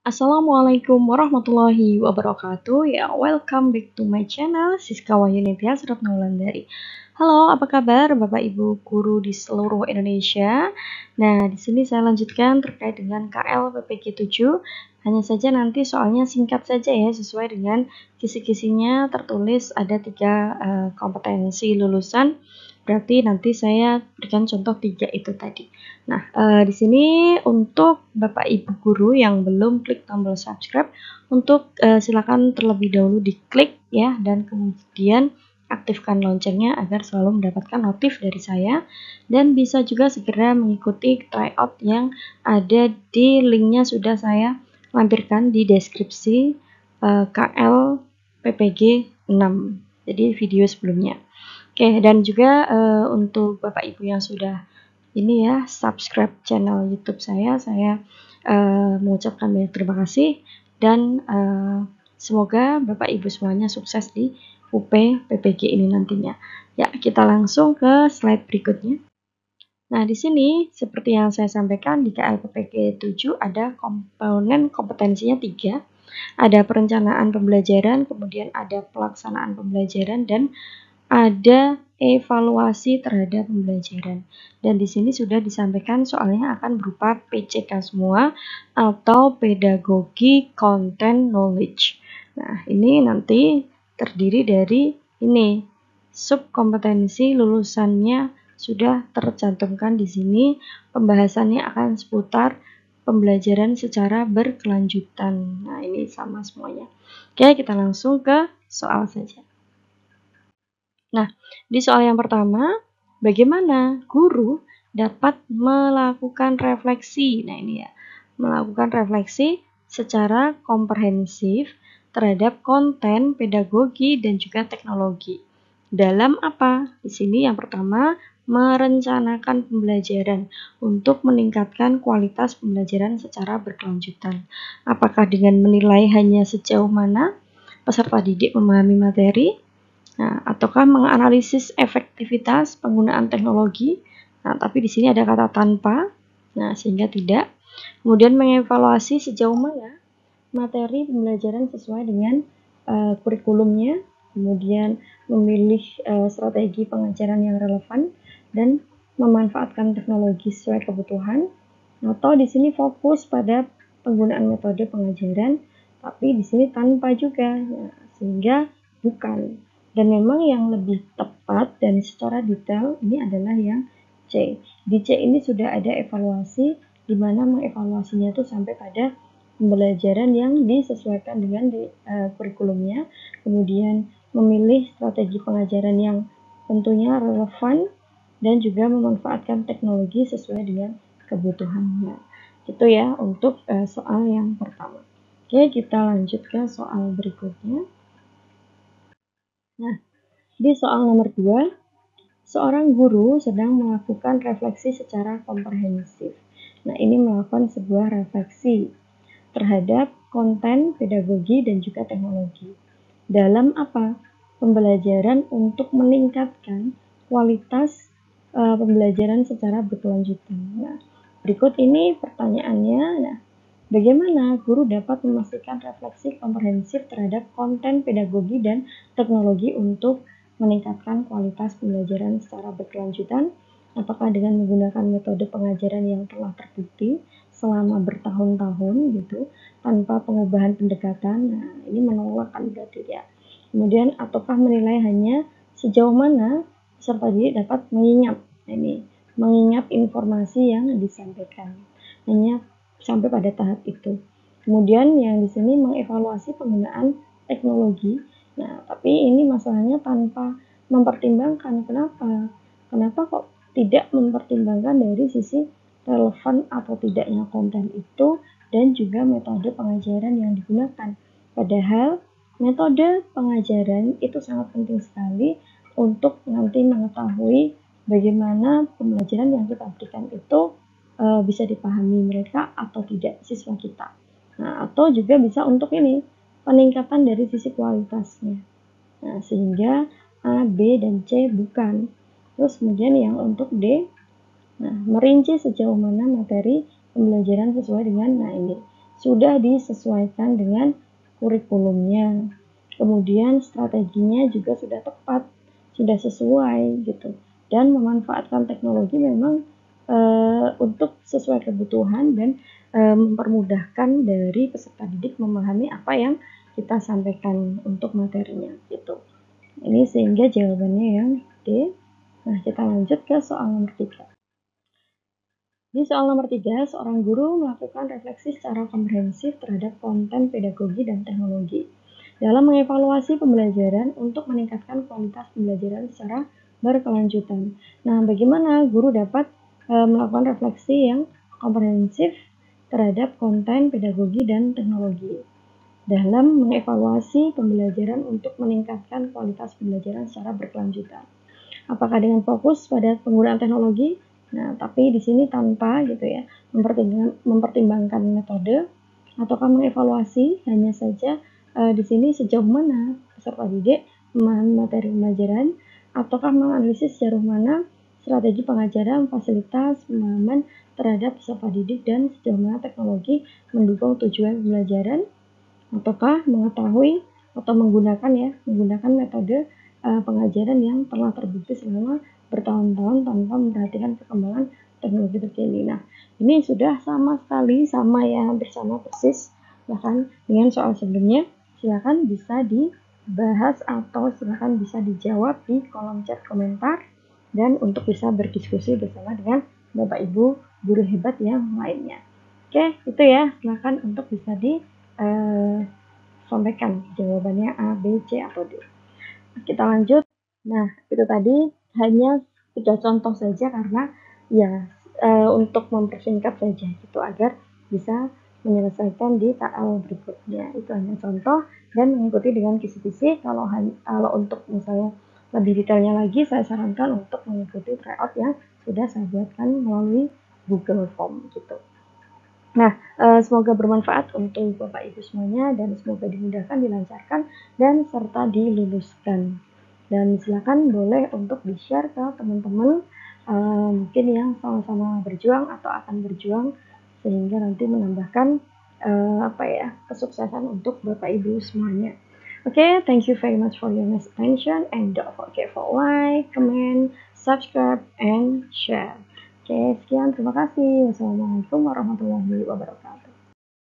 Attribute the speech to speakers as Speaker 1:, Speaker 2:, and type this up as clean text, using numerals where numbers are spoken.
Speaker 1: Assalamualaikum warahmatullahi wabarakatuh. Ya, welcome back to my channel Siska Wahyunitya Suratnaulandari. Halo, apa kabar Bapak Ibu guru di seluruh Indonesia? Nah, di sini saya lanjutkan terkait dengan KL PPG 7. Hanya saja nanti soalnya singkat saja ya, sesuai dengan kisi-kisinya tertulis ada 3 kompetensi lulusan. Berarti nanti saya berikan contoh 3 itu tadi. Nah, di sini untuk Bapak Ibu guru yang belum klik tombol subscribe, untuk silakan terlebih dahulu diklik ya, dan kemudian aktifkan loncengnya agar selalu mendapatkan notif dari saya, dan bisa juga segera mengikuti tryout yang ada di linknya sudah saya lampirkan di deskripsi KL PPG 6. Jadi video sebelumnya. Oke, dan juga untuk Bapak Ibu yang sudah ini ya subscribe channel YouTube saya mengucapkan banyak terima kasih dan semoga Bapak Ibu semuanya sukses di UP PPG ini nantinya. Ya, kita langsung ke slide berikutnya. Nah, di sini seperti yang saya sampaikan di KLPPG 7 ada komponen kompetensinya 3. Ada perencanaan pembelajaran, kemudian ada pelaksanaan pembelajaran, dan ada evaluasi terhadap pembelajaran. Dan di sini sudah disampaikan soalnya akan berupa PCK semua atau pedagogi content knowledge. Nah, ini nanti terdiri dari ini subkompetensi lulusannya sudah tercantumkan di sini. Pembahasannya akan seputar pembelajaran secara berkelanjutan. Nah, ini sama semuanya. Oke, kita langsung ke soal saja. Nah, di soal yang pertama, bagaimana guru dapat melakukan refleksi? Nah, ini ya, melakukan refleksi secara komprehensif terhadap konten, pedagogi, dan juga teknologi. Dalam apa? Di sini yang pertama, merencanakan pembelajaran untuk meningkatkan kualitas pembelajaran secara berkelanjutan. Apakah dengan menilai hanya sejauh mana peserta didik memahami materi? Nah, ataukah menganalisis efektivitas penggunaan teknologi? Nah, tapi di sini ada kata tanpa. Nah, sehingga tidak. Kemudian mengevaluasi sejauh mana materi pembelajaran sesuai dengan kurikulumnya. Kemudian memilih strategi pengajaran yang relevan dan memanfaatkan teknologi sesuai kebutuhan. Atau di sini fokus pada penggunaan metode pengajaran, tapi di sini tanpa juga. Nah, sehingga bukan. Dan memang yang lebih tepat dan secara detail ini adalah yang C. Di C ini sudah ada evaluasi, di mana mengevaluasinya itu sampai pada pembelajaran yang disesuaikan dengan kurikulumnya, kemudian memilih strategi pengajaran yang tentunya relevan dan juga memanfaatkan teknologi sesuai dengan kebutuhannya. Itu ya untuk soal yang pertama. Oke, kita lanjut ke soal berikutnya. Nah, di soal nomor 2, seorang guru sedang melakukan refleksi secara komprehensif. Nah, ini melakukan sebuah refleksi terhadap konten, pedagogi, dan juga teknologi. Dalam apa? Pembelajaran untuk meningkatkan kualitas pembelajaran secara berkelanjutan. Nah, berikut ini pertanyaannya. Nah, bagaimana guru dapat memastikan refleksi komprehensif terhadap konten, pedagogi, dan teknologi untuk meningkatkan kualitas pembelajaran secara berkelanjutan? Apakah dengan menggunakan metode pengajaran yang telah terbukti selama bertahun-tahun gitu, tanpa pengubahan pendekatan? Nah, ini menolak kan berarti ya. Kemudian, ataukah menilai hanya sejauh mana peserta didik dapat mengingat? Nah, ini mengingat informasi yang disampaikan. Hanya sampai pada tahap itu. Kemudian yang di sini mengevaluasi penggunaan teknologi. Nah, tapi ini masalahnya tanpa mempertimbangkan. Kenapa? Kenapa kok tidak mempertimbangkan dari sisi relevan atau tidaknya konten itu dan juga metode pengajaran yang digunakan. Padahal metode pengajaran itu sangat penting sekali untuk nanti mengetahui bagaimana pembelajaran yang kita berikan itu bisa dipahami mereka atau tidak siswa kita. Nah, atau juga bisa untuk ini peningkatan dari sisi kualitasnya. Nah, sehingga A, B, dan C bukan. Terus kemudian yang untuk D, nah, merinci sejauh mana materi pembelajaran sesuai dengan, nah ini, sudah disesuaikan dengan kurikulumnya. Kemudian strateginya juga sudah tepat, sudah sesuai gitu. Dan memanfaatkan teknologi memang untuk sesuai kebutuhan dan mempermudahkan dari peserta didik memahami apa yang kita sampaikan untuk materinya gitu. Ini sehingga jawabannya yang D. Nah, kita lanjut ke soal nomor 3. Di soal nomor 3, seorang guru melakukan refleksi secara komprehensif terhadap konten pedagogi dan teknologi dalam mengevaluasi pembelajaran untuk meningkatkan kualitas pembelajaran secara berkelanjutan. Nah, bagaimana guru dapat melakukan refleksi yang komprehensif terhadap konten pedagogi dan teknologi dalam mengevaluasi pembelajaran untuk meningkatkan kualitas pembelajaran secara berkelanjutan? Apakah dengan fokus pada penggunaan teknologi? Nah, tapi di sini tanpa gitu ya, mempertimbangkan metode ataukah mengevaluasi hanya saja di sini sejauh mana peserta didik memahami materi pembelajaran ataukah menganalisis sejauh mana strategi pengajaran, fasilitas, pemahaman terhadap peserta didik dan sejauh mana teknologi mendukung tujuan pembelajaran ataukah mengetahui atau menggunakan metode pengajaran yang telah terbukti selama bertahun-tahun tanpa memperhatikan perkembangan teknologi terkini. Nah, ini sudah sama sekali sama ya, hampir sama persis bahkan dengan soal sebelumnya. Silakan bisa dibahas atau silakan bisa dijawab di kolom chat komentar dan untuk bisa berdiskusi bersama dengan Bapak Ibu guru hebat yang lainnya. Oke, itu ya. Silakan untuk bisa sampaikan jawabannya A, B, C, atau D. Kita lanjut. Nah, itu tadi hanya 3 contoh saja karena ya untuk mempersingkat saja gitu agar bisa menyelesaikan di KL berikutnya. Itu hanya contoh dan mengikuti dengan kisi-kisi. Kalau untuk misalnya lebih detailnya lagi, saya sarankan untuk mengikuti tryout yang sudah saya buatkan melalui Google Form gitu. Nah, semoga bermanfaat untuk Bapak Ibu semuanya dan semoga dimudahkan, dilancarkan, dan serta diluluskan. Dan silakan boleh untuk di-share ke teman-teman mungkin yang sama-sama berjuang atau akan berjuang sehingga nanti menambahkan kesuksesan untuk Bapak Ibu semuanya. Okay, thank you very much for your nice attention and don't forget for like, comment, subscribe, and share. Oke, sekian. Terima kasih. Wassalamualaikum warahmatullahi wabarakatuh.